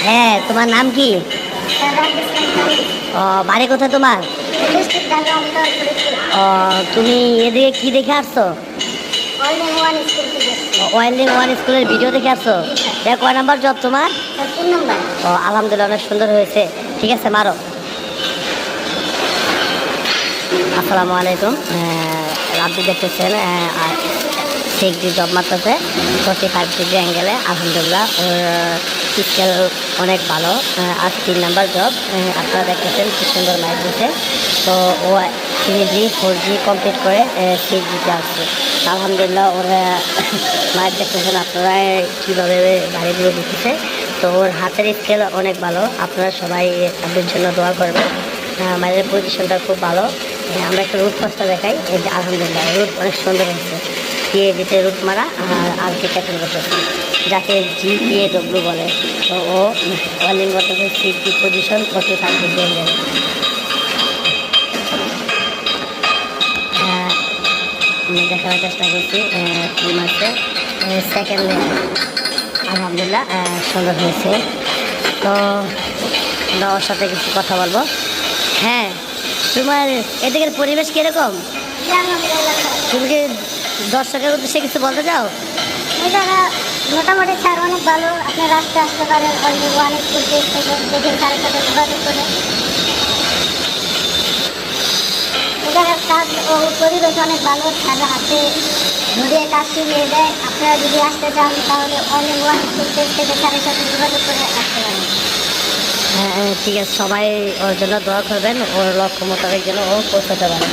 হ্যাঁ, তোমার নাম কি? ও, বাড়ি কোথায় তোমার? ও, তুমি এদিকে কি দেখে আসছো? ওয়েল্ডিং ওয়ান স্কুলের ভিডিও দেখে আসছো? দেখ কয় নাম্বার জব তোমার? ও, আলহামদুলিল্লাহ, অনেক সুন্দর হয়েছে। ঠিক আছে, মারো। আসসালামু আলাইকুম। আপনি দেখতেছেন সিক্স জব মারতেছে 45 ডিগ্রি অ্যাঙ্গেলে। আলহামদুলিল্লাহ, ওর স্কেল অনেক ভালো। আজ 3 নাম্বার জব। আপনারা দেখতেছেন কি সুন্দর মাইক দিচ্ছে। তো ও 3G 4G কমপ্লিট করে 6Gতে আসছে। আলহামদুলিল্লাহ, ওরা মাইক দেখতেছেন আপনারা কীভাবে গাড়িগুলো দিতেছে। তো ওর হাতের স্কেল অনেক ভালো। আপনারা সবাই তাদের জন্য দোয়া করবেন। মাইলের পজিশনটা খুব ভালো। আমরা একটা রুট পাসটা দেখাই। এই যে আলহামদুলিল্লাহ, রুট অনেক সুন্দর হয়েছে। সিএডিতে রুট মারা আর কি ক্যাপেল করতেছে, যাকে GPAW বলে। তো ও ওয়ার্নিং করতেছে 6G পজিশন 45 ডিগ্রি অ্যাঙ্গেল। দেখার চেষ্টা করছি কি মাসে সেকেন্ড। আলহামদুলিল্লাহ, সুন্দর হয়েছে। তো আমরা ওর সাথে কিছু কথা বলবো। হ্যাঁ, তোমার এদিকের পরিবেশ কীরকম? তুমি কি দর্শকের উদ্দেশ্যে কিছু বলতে চাও? মোটামুটি স্যার অনেক ভালো। আপনি রাস্তায় আসতে পারেন, ওয়ান স্কুল দেখে স্যারের সাথে যোগাযোগ করে। এখানের কাজ ও পরিবেশ অনেক ভালো। স্যারের হাতে ধরিয়ে কাজ শিখিয়ে দেয়। আপনারা যদি আসতে চান তাহলে ওয়ান স্কুল থেকে স্যারের সাথে যোগাযোগ করে আসতে পারেন। হ্যাঁ, ঠিক আছে, সবাই ওর জন্য দোয়া করবেন, ওর লক্ষ্য মোতাবেক যেন ও পৌঁছাতে পারে।